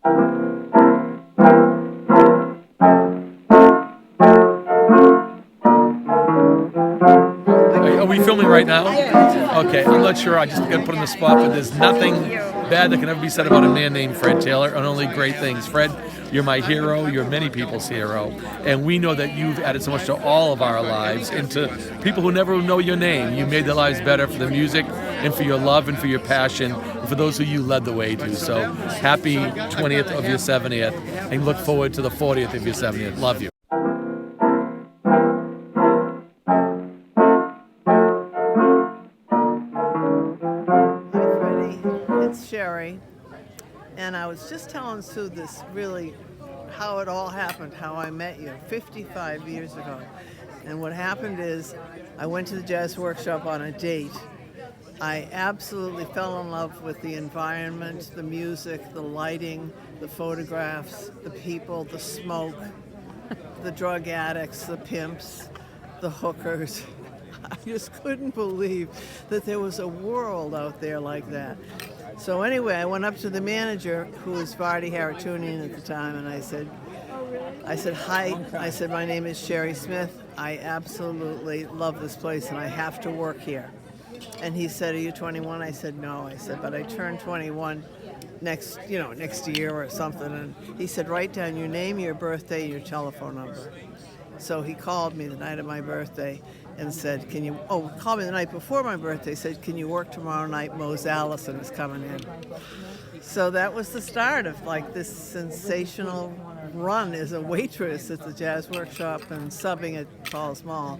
Are we filming right now? Okay, I'm not sure. I just got put on the spot, but there's nothing bad that can ever be said about a man named Fred Taylor, and only great things. Fred, you're my hero. You're many people's hero, and we know that you've added so much to all of our lives and to people who never know your name. You made their lives better for the music and for your love and for your passion and for those who you led the way to. So happy 20th of your 70th, and look forward to the 40th of your 70th. Love you. And I was just telling Sue this really, how it all happened, how I met you 55 years ago. And what happened is I went to the jazz workshop on a date. I absolutely fell in love with the environment, the music, the lighting, the photographs, the people, the smoke, the drug addicts, the pimps, the hookers. I just couldn't believe that there was a world out there like that. So anyway, I went up to the manager, who was Vardy Haratunian at the time, and I said, hi. I said, my name is Sherry Smith. I absolutely love this place, and I have to work here. And he said, are you 21? I said, no. I said, but I turned 21 next year or something. And he said, write down your name, your birthday, your telephone number. So he called me the night of my birthday and said, called me the night before my birthday, said, can you work tomorrow night? Mose Allison is coming in. So that was the start of like this sensational run as a waitress at the Jazz Workshop and subbing at Paul's Mall.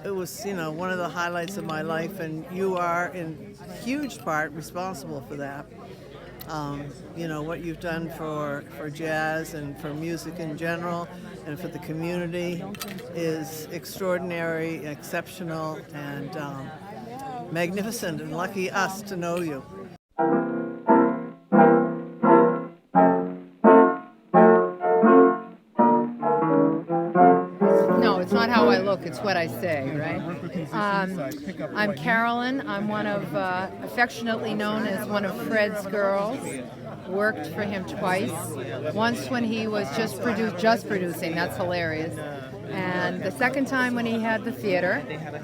It was, one of the highlights of my life, and you are in huge part responsible for that. What you've done for jazz and for music in general and for the community is extraordinary, exceptional, and magnificent, and lucky us to know you. No, it's not how I look, it's what I say, right? I'm Carolyn. I'm one of, affectionately known as one of Fred's girls. Worked for him twice. Once when he was just producing, that's hilarious. And the second time when he had the theater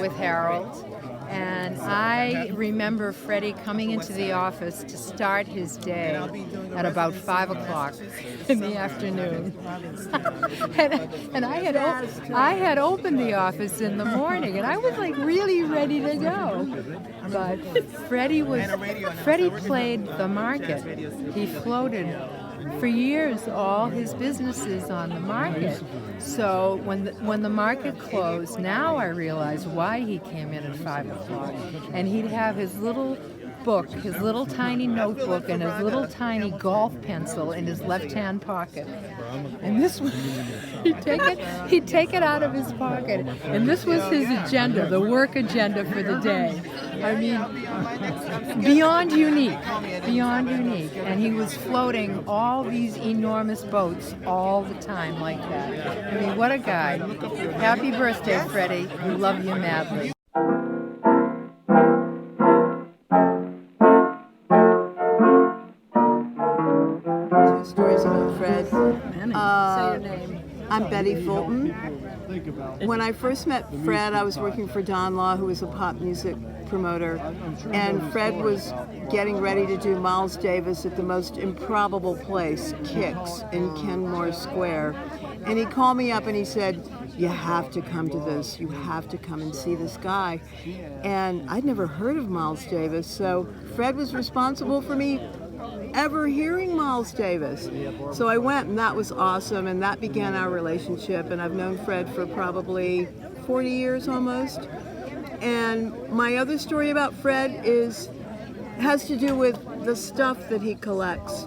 with Harold. And I remember Freddie coming into the office to start his day at about 5 o'clock in the afternoon. and I had opened the office in the morning, and I was like really ready to go. But Freddie played the market. He floated for years all his businesses on the market. So when the market closed, now I realize why he came in at 5 o'clock. And he'd have his little book, his little tiny notebook, and his little tiny golf pencil in his left-hand pocket. And this was, he'd take it out of his pocket, and this was his agenda, the work agenda for the day. I mean, beyond unique. And he was floating all these enormous boats all the time like that. I mean, what a guy. Happy birthday, Freddie. We love you madly. Stories about Fred. Say your name. I'm Betty Fulton. When I first met Fred, I was working for Don Law, who was a pop music promoter, and Fred was getting ready to do Miles Davis at the most improbable place, Kicks, in Kenmore Square. And he called me up and he said, you have to come to this. You have to come and see this guy. And I'd never heard of Miles Davis, so Fred was responsible for me ever hearing Miles Davis. So I went, and that was awesome, and that began our relationship, and I've known Fred for probably 40 years almost. And my other story about Fred has to do with the stuff that he collects.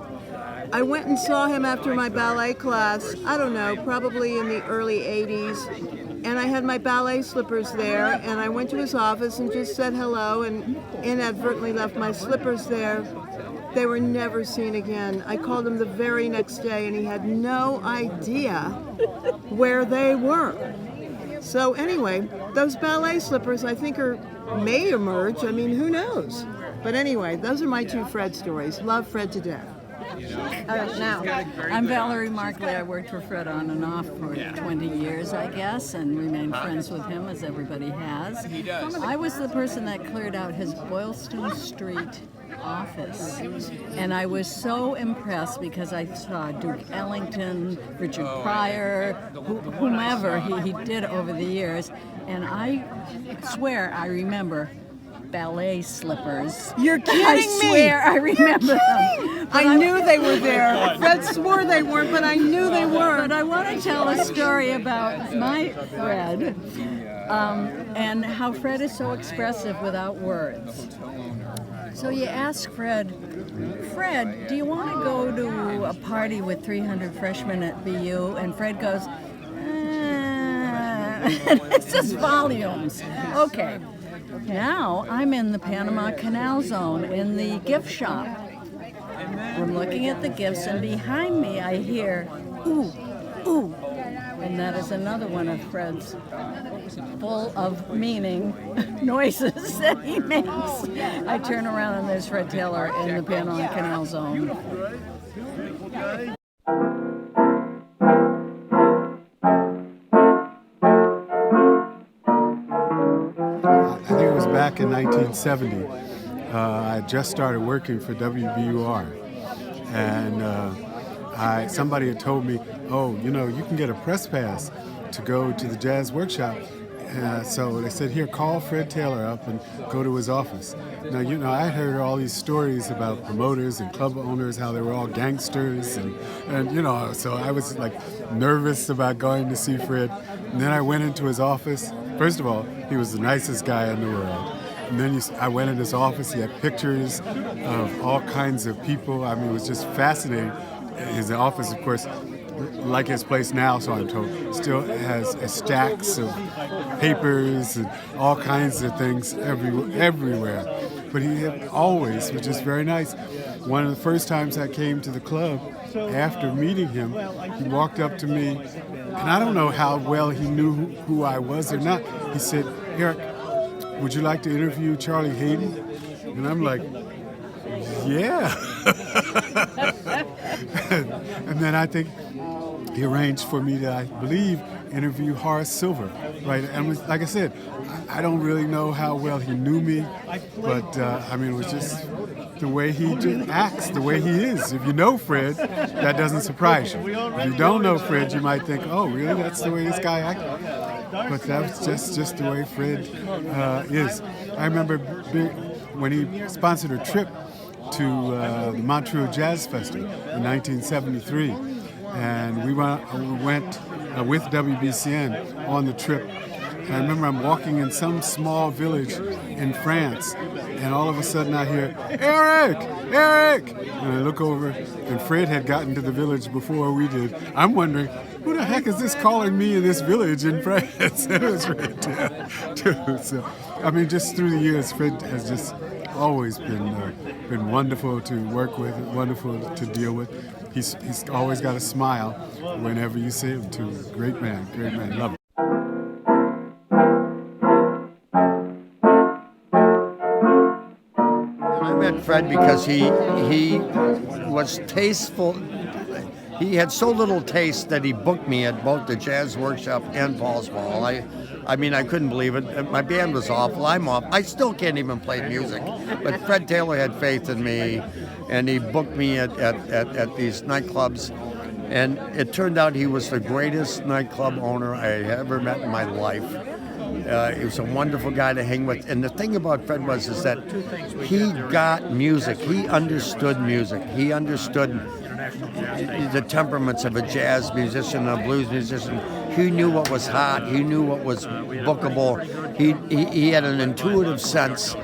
I went and saw him after my ballet class, I don't know, probably in the early 80s, and I had my ballet slippers there, and I went to his office and just said hello and inadvertently left my slippers there. They were never seen again. I called him the very next day, and he had no idea where they were. So anyway, those ballet slippers I think may emerge. I mean, who knows? But anyway, those are my two Fred stories. Love Fred to death. Now. I'm Valerie Markley. I worked for Fred on and off for 20 years, I guess, and remained friends with him, as everybody has. I was the person that cleared out his Boylston Street office, and I was so impressed because I saw Duke Ellington, Richard Pryor, whomever he did over the years, and I swear I remember ballet slippers. You're kidding me! I swear I remember them. I knew they were there. Fred swore they weren't, but I knew they were. But I want to tell a story about my Fred, and how Fred is so expressive without words. So you ask Fred, do you want to go to a party with 300 freshmen at BU? And Fred goes, it's just volumes. Okay. Now I'm in the Panama Canal Zone in the gift shop. I'm looking at the gifts, and behind me I hear, ooh, ooh. And that is another one of Fred's full of meaning noises that he makes. I turn around and there's Fred Taylor in the Panama Canal Zone. I think it was back in 1970. I just started working for WBUR, and somebody had told me, oh, you know, you can get a press pass to go to the jazz workshop. So they said, here, call Fred Taylor up and go to his office. Now, you know, I heard all these stories about promoters and club owners, how they were all gangsters, and you know, so I was like nervous about going to see Fred. And then I went into his office. First of all, he was the nicest guy in the world. And then I went in his office. He had pictures of all kinds of people. I mean, it was just fascinating. His office, of course, like his place now, so I'm told, still has stacks of papers and all kinds of things everywhere. But he had always, which is very nice. One of the first times I came to the club, after meeting him, he walked up to me, and I don't know how well he knew who I was or not. He said, Eric, would you like to interview Charlie Hayden? And I'm like, yeah. And then I think he arranged for me to, I believe, interview Horace Silver, right? And like I said, I don't really know how well he knew me, but I mean, it was just the way he acts, the way he is. If you know Fred, that doesn't surprise you. If you don't know Fred, you might think, oh, really? That's the way this guy acts? But that's just the way Fred is. I remember when he sponsored a trip to the Montreux Jazz Festival in 1973. And we went with WBCN on the trip. And I remember I'm walking in some small village in France, and all of a sudden I hear, Eric! Eric! And I look over, and Fred had gotten to the village before we did. I'm wondering, who the heck is this calling me in this village in France? And it was Fred too. So, I mean, just through the years, Fred has just always been wonderful to work with, wonderful to deal with. He's always got a smile whenever you see him, too. Great man, love him. I met Fred because he was tasteful. He had so little taste that he booked me at both the Jazz Workshop and Paul's Ball. I mean, I couldn't believe it. My band was awful. I'm off. I still can't even play music. But Fred Taylor had faith in me, and he booked me at these nightclubs. And it turned out he was the greatest nightclub owner I ever met in my life. He was a wonderful guy to hang with. And the thing about Fred is that he got music. He understood music. He understood the temperaments of a jazz musician, a blues musician. He knew what was hot. He knew what was bookable. He had an intuitive sense,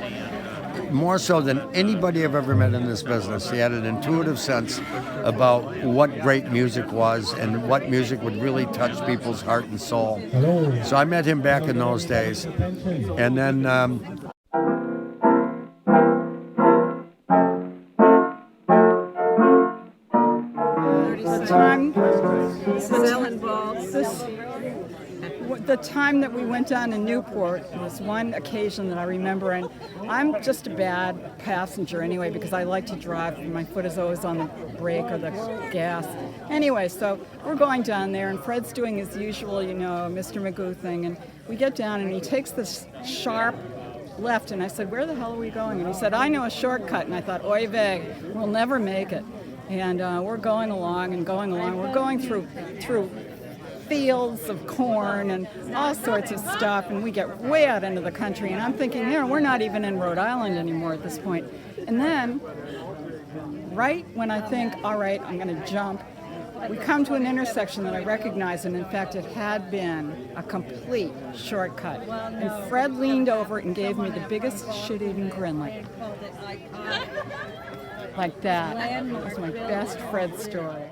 more so than anybody I've ever met in this business. He had an intuitive sense about what great music was and what music would really touch people's heart and soul. So I met him back in those days. And then This is Ellyn Ball. the time that we went down to Newport was one occasion that I remember, and I'm just a bad passenger anyway because I like to drive. My foot is always on the brake or the gas. Anyway, so we're going down there, and Fred's doing his usual, Mr. Magoo thing, and we get down, and he takes this sharp left, and I said, where the hell are we going? And he said, I know a shortcut, and I thought, oy vey, we'll never make it. And we're going along. We're going through fields of corn and all sorts of stuff, and we get way out into the country, and I'm thinking, we're not even in Rhode Island anymore at this point. And then, right when I think, all right, I'm going to jump, we come to an intersection that I recognize, and in fact, it had been a complete shortcut. And Fred leaned over and gave me the biggest shit-eating grin, like that. That was my best Fred story.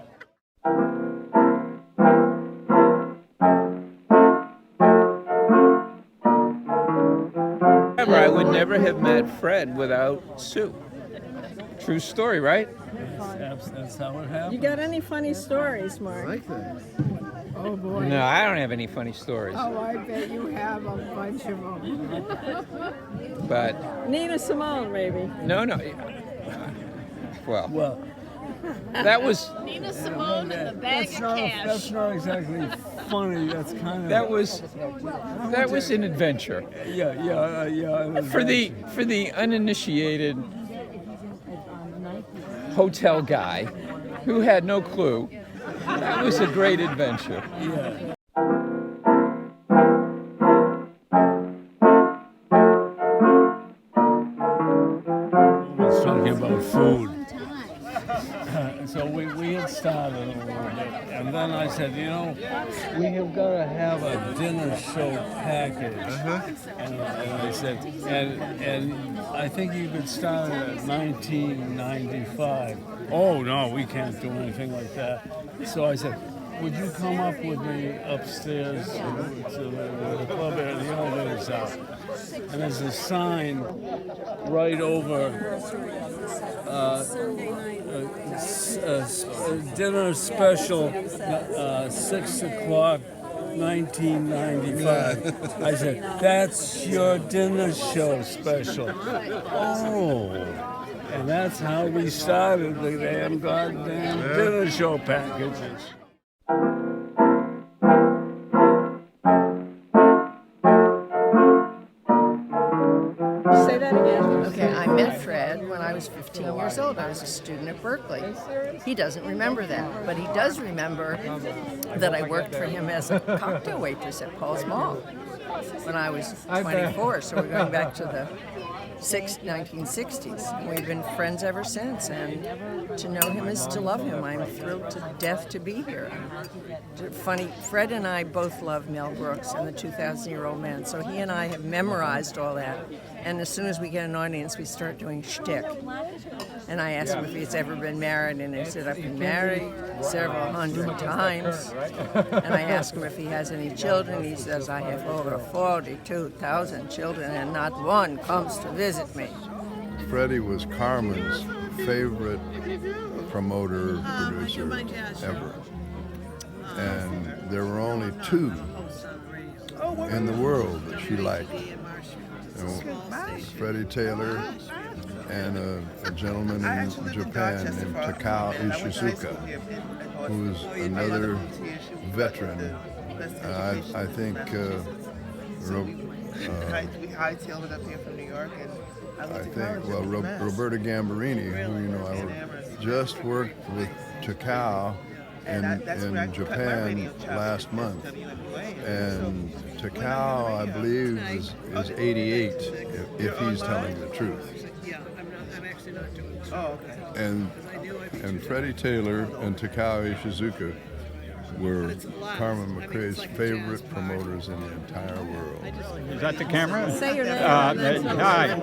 I would never have met Fred without Sue. True story, right? That's how it happened. You got any funny stories, Mark? Oh boy. No, I don't have any funny stories. Oh, I bet you have a bunch of them. But Nina Simone, maybe. no. Well, that was Nina Simone and the bag of cash. That's not exactly funny. That's kind of. that was an adventure Yeah. for the uninitiated hotel guy who had no clue. That was a great adventure. Yeah. I was talking about food. So we had started a little bit, and then I said, we have got to have a dinner show package. And I said, and I think you could start at 1995. Oh no, we can't do anything like that. So I said, would you come up with me upstairs to the club area, the elevator's out, and there's a sign right over. Dinner special, 6 o'clock, 1995. I said, that's your dinner show special. Oh, and that's how we started the damn goddamn dinner show packages. Say that again. Okay, I met Fred when I was 15 years old. I was a student at Berkeley. He doesn't remember that, but he does remember that I worked for him as a cocktail waitress at Paul's Mall when I was 24. So we're going back to the 1960s. We've been friends ever since, and to know him is to love him. I'm thrilled to death to be here. Funny, Fred and I both love Mel Brooks and the 2,000-Year-Old Man, so he and I have memorized all that. And as soon as we get an audience, we start doing shtick. And I asked him if he's ever been married, and he said, I've been married several hundred times. And I asked him if he has any children. He says, I have over 42,000 children, and not one comes to visit me. Freddie was Carmen's favorite promoter, producer ever. And there were only two in the world that she liked. Freddie Taylor and a gentleman in Japan named Takao Ishizuka, who's another veteran. I think Roberta Gambarini, who I just worked with Takao in Japan last month, and Takao, I believe, is 88, if he's telling the truth. And Freddie Taylor and Takao Ishizuka were Carmen McRae's favorite promoters in the entire world. Is that the camera? Say your name. Hi,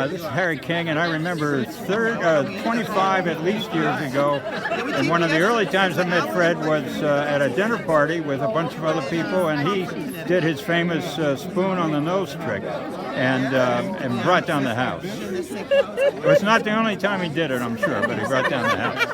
this is Harry King, and I remember 25 at least years ago, and one of the early times I met Fred was at a dinner party with a bunch of other people, and he did his famous spoon on the nose trick and brought down the house. It was not the only time he did it, I'm sure, but he brought down the house.